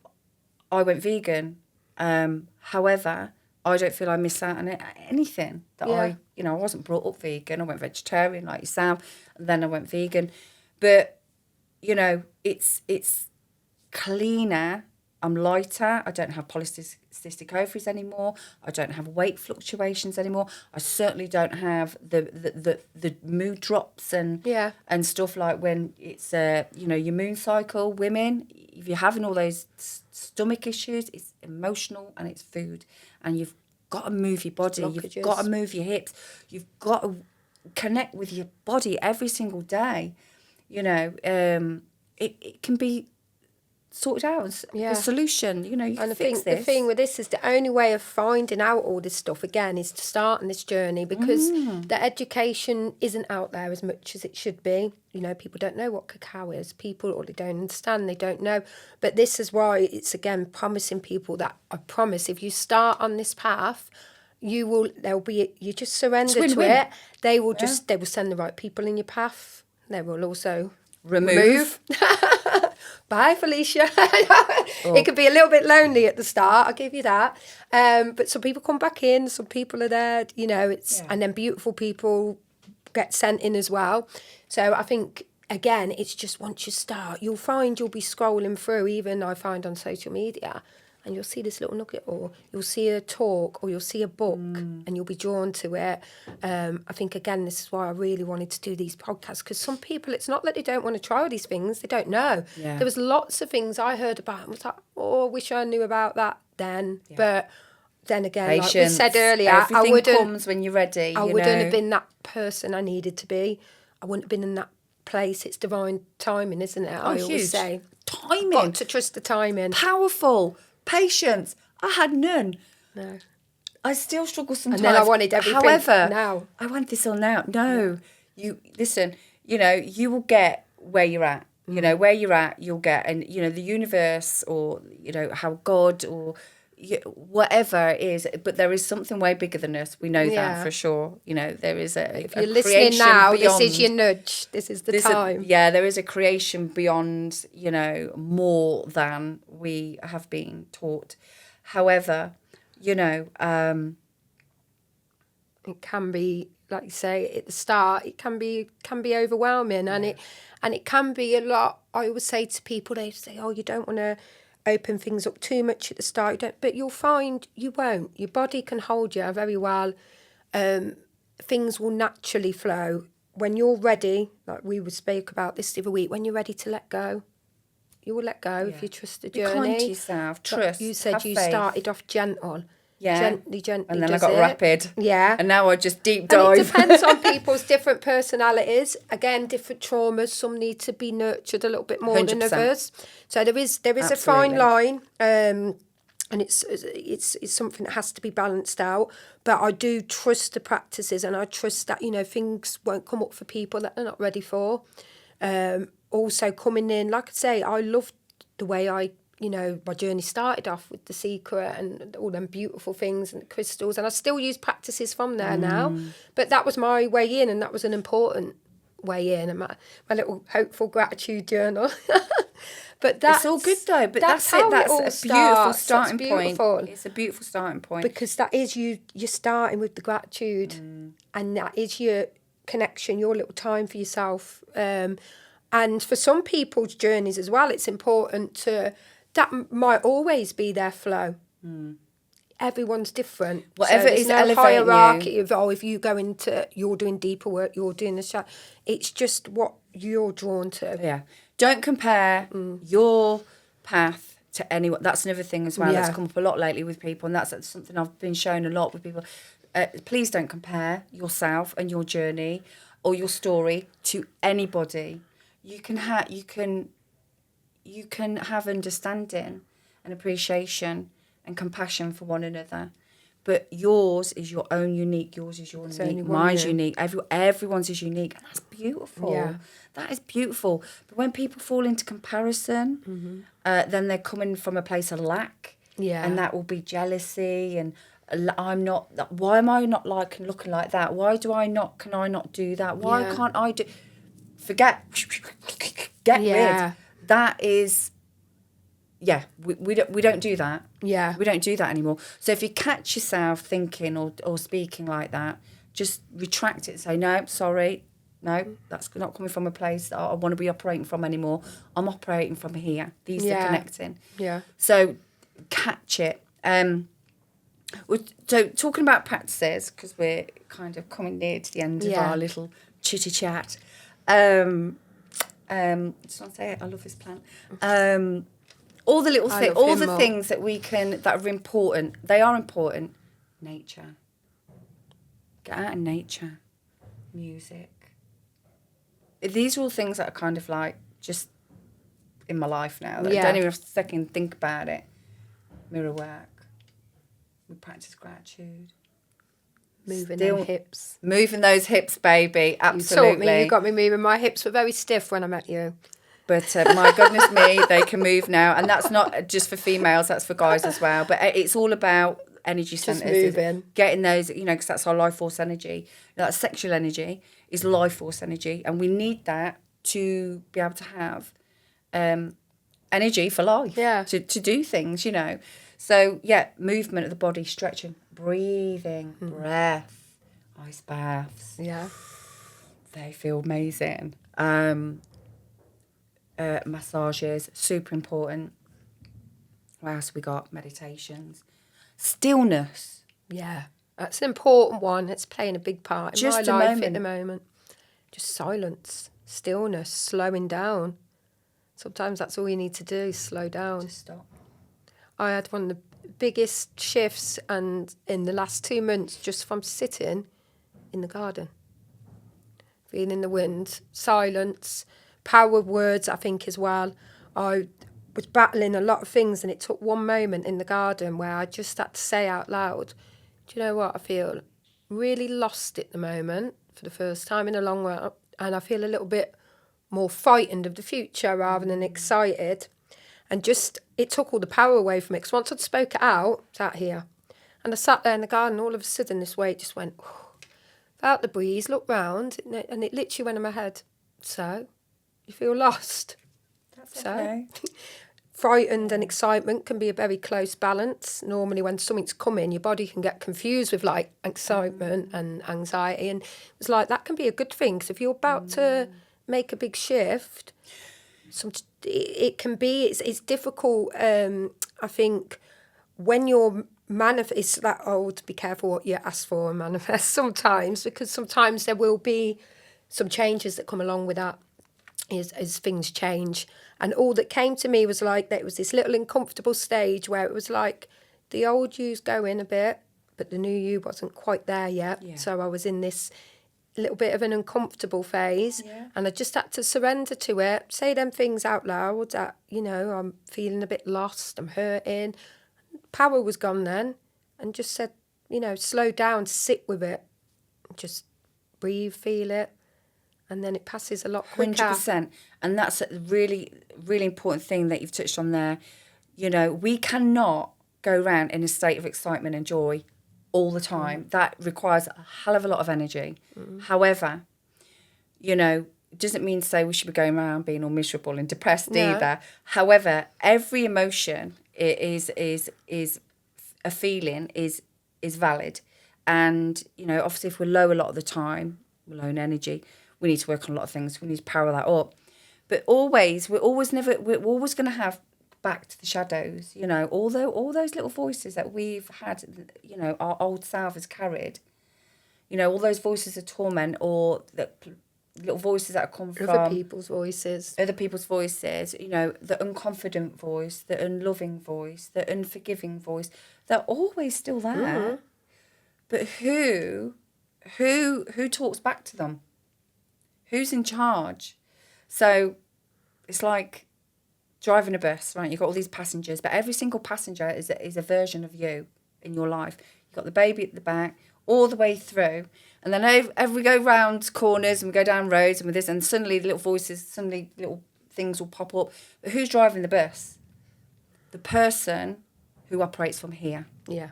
I went vegan. However, I don't feel I miss out on anything that I wasn't brought up vegan. I went vegetarian like yourself, and then I went vegan. But, you know, it's cleaner. I'm lighter. I don't have polycystic ovaries anymore. I don't have weight fluctuations anymore. I certainly don't have the mood drops and stuff like when it's your moon cycle. Women, if you're having all those stomach issues, it's emotional and it's food, and you've got to move your body. Blockages. You've got to move your hips. You've got to connect with your body every single day. You know, it can be sorted out as a solution. You know, you can fix this. The thing with this is the only way of finding out all this stuff again is to start on this journey, because the education isn't out there as much as it should be. You know, people don't know what cacao is. People, or they don't understand, they don't know. But this is why it's, again, promising people that I promise if you start on this path, you just surrender to it. They will they will send the right people in your path. They will also remove. Bye, Felicia. It could be a little bit lonely at the start, I'll give you that. But some people come back in, some people are there, you know, and then beautiful people get sent in as well. So I think, again, it's just once you start, you'll find you'll be scrolling through, even I find on social media, and you'll see this little nugget, or you'll see a talk, or you'll see a book, and you'll be drawn to it. I think, again, this is why I really wanted to do these podcasts, because some people, it's not that they don't want to try all these things, they don't know. Yeah. There was lots of things I heard about and was like, I wish I knew about that then. Yeah. But then again, patience, like we said earlier, everything comes when you're ready. I wouldn't have been that person I needed to be. I wouldn't have been in that place. It's divine timing, isn't it? I always say. Timing. Got to trust the timing. Powerful. Patience. I had none. No. I still struggle sometimes. And then I wanted everything. However, now. I want this all now. No. You listen, you know, you will get where you're at. You know, where you're at, you'll get, and you know, the universe, or you know, how God, or whatever it is, but there is something way bigger than us. We know that for sure. You know, there is if you're listening now, beyond, this is your nudge. This is the time. There is a creation beyond, you know, more than we have been taught. However, you know, it can be, like you say, at the start, it can be overwhelming, and it can be a lot. I always say to people, they say, "Oh, you don't want to open things up too much at the start," you don't, but you'll find you won't. Your body can hold you very well. Things will naturally flow when you're ready. Like we would speak about this the other week. When you're ready to let go, you will let go if you trust the journey. Be kind to yourself. Trust. You said you started off gentle. Yeah. Gently. And then I got rapid. Yeah. And now I just deep dive. And it depends on people's different personalities. Again, different traumas. Some need to be nurtured a little bit more 100%. Than others. So there is a fine line. And it's something that has to be balanced out. But I do trust the practices, and I trust that, you know, things won't come up for people that they're not ready for. Also coming in, like I say, I love the way my journey started off with The Secret and all them beautiful things and the crystals, and I still use practices from there now. But that was my way in, and that was an important way in, and my little hopeful gratitude journal. But that's it's all good though. But that's it. That's a beautiful starting point. It's a beautiful starting point, because that is you're starting with the gratitude, and that is your connection, your little time for yourself. And for some people's journeys as well, it's important to. That might always be their flow. Everyone's different. Whatever is elevating hierarchy of, if you go into, you're doing deeper work, you're doing the shot. It's just what you're drawn to. Yeah. Don't compare your path to anyone. That's another thing as well. That's come up a lot lately with people, and that's something I've been shown a lot with people. Please don't compare yourself and your journey or your story to anybody. You can have understanding and appreciation and compassion for one another, but yours is your own unique. Yours is your unique. Mine's unique. Everyone's is unique, and that's beautiful. Yeah. That is beautiful. But when people fall into comparison, then they're coming from a place of lack, and that will be jealousy and I'm not. Why am I not looking like that? Why do I not? Can I not do that? Why can't I do? Forget. Get rid. That is, we don't do that. Yeah. We don't do that anymore. So if you catch yourself thinking or speaking like that, just retract it and say, no, sorry, no, that's not coming from a place that I want to be operating from anymore. I'm operating from here. These are connecting. Yeah. So catch it. So talking about practices, because we're kind of coming near to the end of our little chitty chat. Just want to say it, I love this plant. All the little things, all the things that that are important. They are important. nature. Get out in nature. Music. These are all things that are kind of like just in my life now. That I don't even have to second think about it. Mirror work. We practice gratitude. Moving them hips. Moving those hips, baby. Absolutely. You taught me, you got me moving. My hips were very stiff when I met you. But my goodness me, they can move now. And that's not just for females, that's for guys as well. But it's all about energy centres. Just moving. Getting those, because that's our life force energy. That sexual energy is life force energy. And we need that to be able to have energy for life. Yeah. To do things, So, yeah, movement of the body, stretching, breathing, breath, ice baths. Yeah. They feel amazing. Massages, super important. What else we got? Meditations. Stillness. Yeah. That's an important one. It's playing a big part in Just my a life moment. at the moment. Just silence, stillness, slowing down. Sometimes that's all you need to do, slow down. Just stop. I had one of the biggest shifts and in the last 2 months just from sitting in the garden. Feeling the wind, silence, power of words, I think, as well. I was battling a lot of things and it took one moment in the garden where I just had to say out loud, do you know what, I feel really lost at the moment for the first time in a long while, and I feel a little bit more frightened of the future rather than excited. And just, it took all the power away from me, because once I'd spoke it out, it's out here. And I sat there in the garden, all of a sudden this weight just went, felt the breeze, looked round, and it literally went in my head. So, you feel lost. That's okay. Frightened and excitement can be a very close balance. Normally when something's coming, your body can get confused with like excitement and anxiety. And it's like, that can be a good thing, because if you're about to make a big shift, it can be, it's difficult, I think, when you're it's that old, be careful what you ask for and manifest sometimes, because sometimes there will be some changes that come along with that as things change. And all that came to me was like, that it was this little uncomfortable stage where it was like the old you's going a bit, but the new you wasn't quite there yet. Yeah. So I was in this little bit of an uncomfortable phase, and I just had to surrender to it, say them things out loud that, I'm feeling a bit lost, I'm hurting. Power was gone then, and just said, slow down, sit with it, just breathe, feel it, and then it passes a lot quicker. 100%. And that's a really, really important thing that you've touched on there. We cannot go around in a state of excitement and joy all the time. That requires a hell of a lot of energy. However, it doesn't mean to say we should be going around being all miserable and depressed either. However, every emotion is a feeling is valid. And, obviously if we're low a lot of the time, we're low in energy, we need to work on a lot of things. We need to power that up. But we're always going to have back to the shadows, although all those little voices that we've had, our old self has carried, all those voices of torment, or the little voices that have come from other people's voices, the unconfident voice, the unloving voice, the unforgiving voice, they're always still there. But who talks back to them? Who's in charge? So it's like driving a bus, right? You've got all these passengers, but every single passenger is a version of you in your life. You've got the baby at the back, all the way through. And then as we go round corners and we go down roads and with this, and suddenly the little things will pop up. But who's driving the bus? The person who operates from here. Yeah.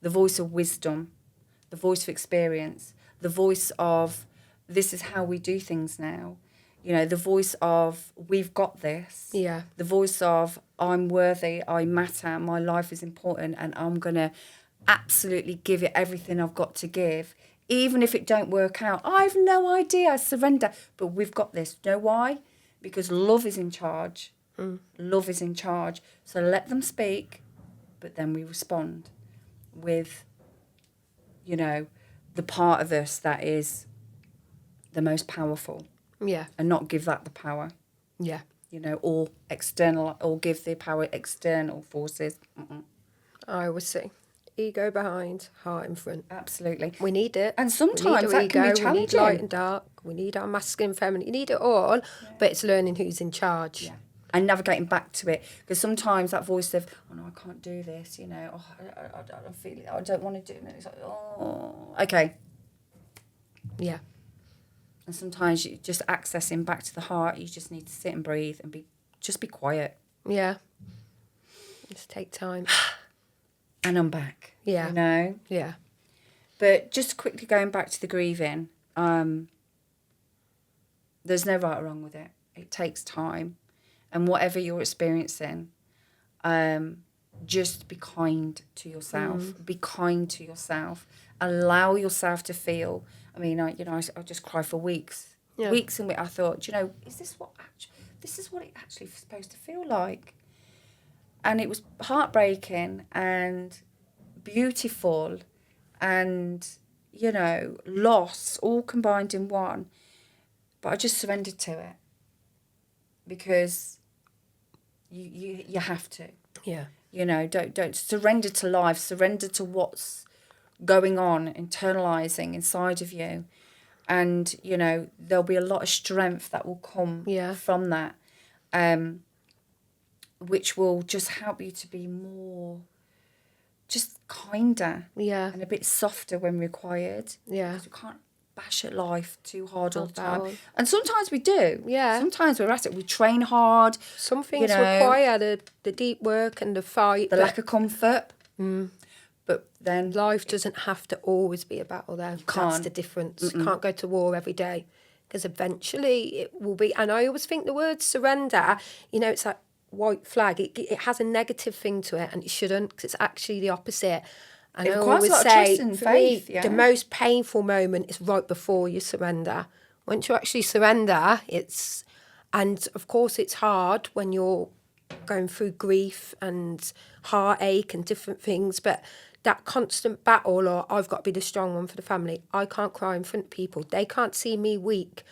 The voice of wisdom, the voice of experience, the voice of this is how we do things now. The voice of we've got this. Yeah. The voice of I'm worthy, I matter, my life is important, and I'm going to absolutely give it everything I've got to give. Even if it don't work out, I've no idea, I surrender. But we've got this. You know why? Because love is in charge. Love is in charge. So let them speak, but then we respond with, the part of us that is the most powerful. Yeah. And not give that the power. Yeah. Or external, or give the power external forces. I always say, ego behind, heart in front. Absolutely. We need it. And we sometimes need that ego, can be we need challenging. light and dark. We need our masculine, feminine. You need it all, but it's learning who's in charge. Yeah. And navigating back to it, because sometimes that voice of, oh no, I can't do this, you know, I don't feel it, I don't want to do it. And it's like, oh, okay. Yeah. And sometimes you just accessing back to the heart, you just need to sit and breathe and be quiet. Yeah. Just take time. And I'm back. Yeah. You know? Yeah. But just quickly going back to the grieving, there's no right or wrong with it. It takes time. And whatever you're experiencing, just be kind to yourself. Be kind to yourself. Allow yourself to feel. I mean, I just cry for weeks. Yeah. Weeks and weeks. I thought, is this what it actually supposed to feel like? And it was heartbreaking and beautiful and, loss all combined in one. But I just surrendered to it because you have to. Yeah. Don't surrender to life, surrender to what's going on, internalizing inside of you. And, there'll be a lot of strength that will come from that, which will just help you to be more, just kinder and a bit softer when required. Yeah. Because we can't bash at life too hard all the time. And sometimes we do. Yeah. Sometimes we're at it. We train hard. Some things require the deep work and the fight. The lack of comfort. But then life doesn't have to always be a battle though. That's the difference. You can't go to war every day because eventually it will be. And I always think the word surrender, it's like white flag. It has a negative thing to it and it shouldn't, because it's actually the opposite. And I always say, for me, the most painful moment is right before you surrender. Once you actually surrender, and of course it's hard when you're going through grief and heartache and different things, but that constant battle, or I've got to be the strong one for the family. I can't cry in front of people. They can't see me weak.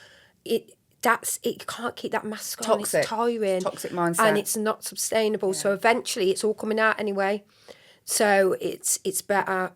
It can't keep that mask on. Toxic. It's tiring. Toxic mindset. And it's not sustainable. Yeah. So eventually it's all coming out anyway. So it's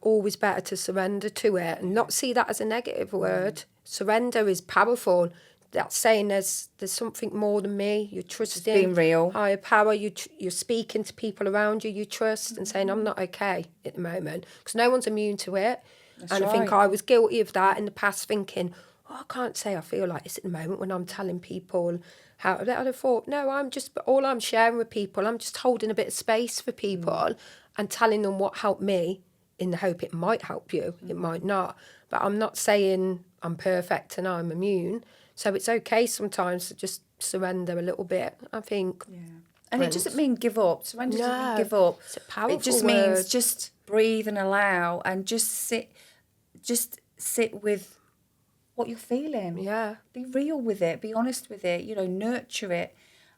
always better to surrender to it and not see that as a negative word. Surrender is powerful. That's saying there's something more than me. You're trusting. Being real. Higher power. You're speaking to people around you trust and saying, I'm not okay at the moment. Because no one's immune to it. That's right. I think I was guilty of that in the past, thinking, I can't say I feel like this at the moment when I'm telling people how. I thought, no, all I'm sharing with people, I'm just holding a bit of space for people and telling them what helped me in the hope it might help you. It might not. But I'm not saying I'm perfect and I'm immune. So it's okay sometimes to just surrender a little bit, I think. Yeah. And it doesn't mean give up. Surrender doesn't mean give up. It's a powerful It just means just breathe and allow and just sit with what you're feeling. Yeah. Be real with it. Be honest with it. Nurture it.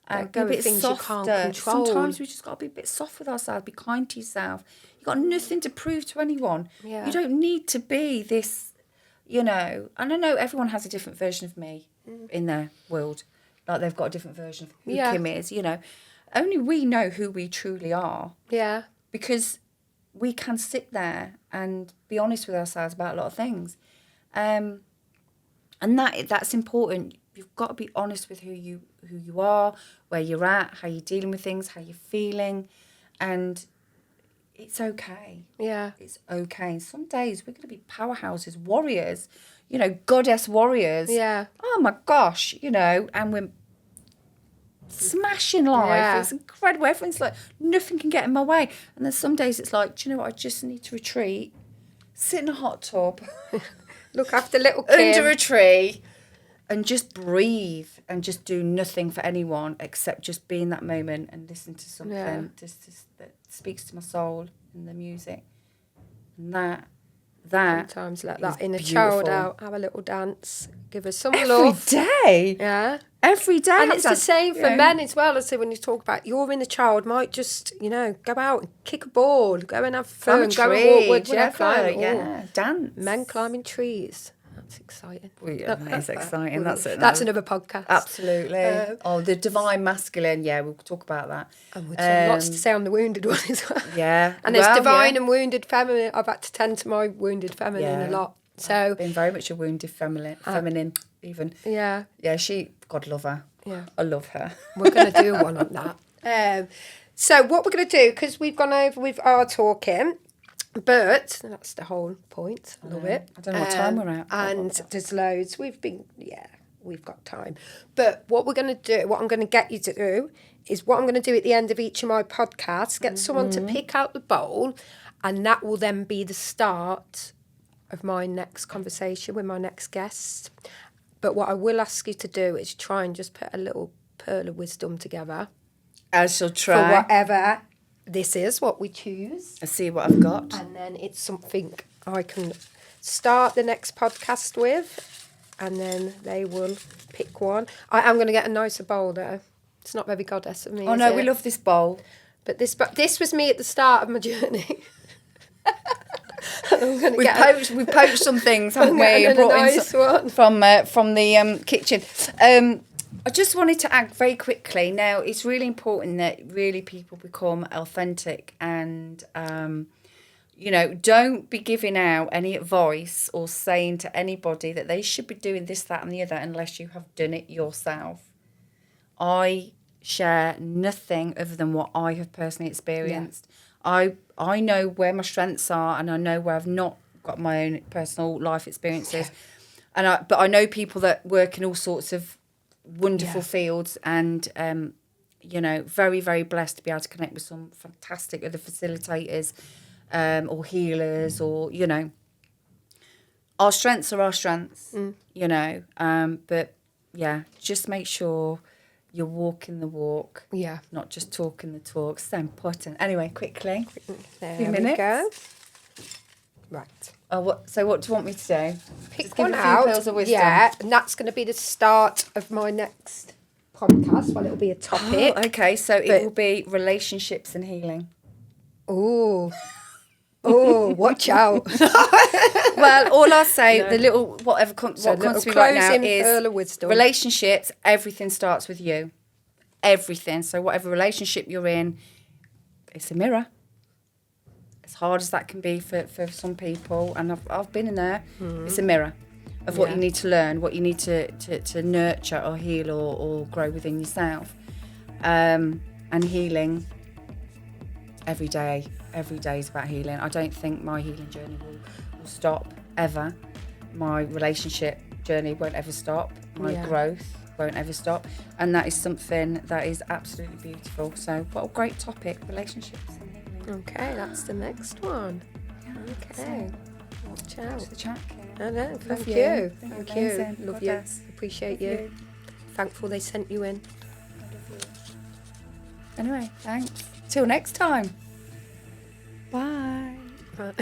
And be a bit things softer. You can't control. Sometimes we just got to be a bit soft with ourselves. Be kind to yourself. You've got nothing to prove to anyone. Yeah. You don't need to be this, And I know everyone has a different version of me in their world. Like they've got a different version of who Kim is, Only we know who we truly are. Yeah. Because we can sit there and be honest with ourselves about a lot of things. And that's important. You've got to be honest with who you are, where you're at, how you're dealing with things, how you're feeling, and it's okay. Yeah, it's okay. And some days we're going to be powerhouses, warriors, goddess warriors. Yeah. Oh my gosh, and we're smashing life. Yeah. It's incredible. Everyone's like, nothing can get in my way. And then some days it's like, do you know what? I just need to retreat, sit in a hot tub, look after little Kim under a tree. And just breathe and just do nothing for anyone except just be in that moment and listen to something just that speaks to my soul and the music. And that sometimes let that inner child out, have a little dance, give us some love. Every day. Yeah. Every day. And it's the same for men as well. I say when you talk about your inner child might just, go out and kick a ball, go and have fun, go and walk, whatever. Yeah, dance. Men climbing trees. That's exciting. Well, yeah, it's exciting. That's it. That's another podcast. Absolutely. The divine masculine. Yeah, we'll talk about that. And we've lots to say on the wounded one as well. Yeah. And there's divine and wounded feminine. I've had to tend to my wounded feminine a lot. So been very much a wounded feminine even. Yeah. Yeah, God love her. Yeah. I love her. We're going to do one on that. So what we're going to do, because we've gone over with our talking, but that's the whole point. I love it. I don't know what time we're at. And there's loads. We've got time. But what we're going to do, what I'm going to get you to do, is what I'm going to do at the end of each of my podcasts, get someone to pick out the bowl, and that will then be the start of my next conversation with my next guest. But what I will ask you to do is try and just put a little pearl of wisdom together. I shall try. For whatever this is, what we choose. I see what I've got. And then it's something I can start the next podcast with, and then they will pick one. I am going to get a nicer bowl, though. It's not very goddess of me, Oh, no, we love this bowl. But this was me at the start of my journey. We've poached some things, haven't we? And brought nice one from the kitchen. I just wanted to add very quickly. Now, it's really important that really people become authentic and, don't be giving out any advice or saying to anybody that they should be doing this, that, and the other unless you have done it yourself. I share nothing other than what I have personally experienced. Yeah. I know where my strengths are, and I know where I've not got my own personal life experiences. Yeah. But I know people that work in all sorts of wonderful fields, and very, very blessed to be able to connect with some fantastic other facilitators or healers, or our strengths are our strengths. But just make sure you're walking the walk, not just talking the talk. So important. Anyway, quickly, there a few minutes. We go. Right. So what do you want me to do? Pick just give one a few out. pearls of wisdom. Yeah, and that's going to be the start of my next podcast. Well, it'll be a topic. Oh, okay, so it will be relationships and healing. Oh, watch out. Well, all I'll say, the little what comes to me right now is pearl of wisdom. Relationships, everything starts with you. Everything. So whatever relationship you're in, it's a mirror. As hard as that can be for some people, and I've been in there, it's a mirror of what you need to learn, what you need to nurture or heal or grow within yourself. And healing every day is about healing. I don't think my healing journey will stop ever. My relationship journey won't ever stop. My growth won't ever stop. And that is something that is absolutely beautiful. So what a great topic, relationships and healing. Okay, that's the next one. Okay. Watch out. Watch the chat. I know. Thank you. Thank you. Amazing. Love you. Appreciate you. Thankful they sent you in. I love you. Anyway, thanks. Till next time. Bye. Bye.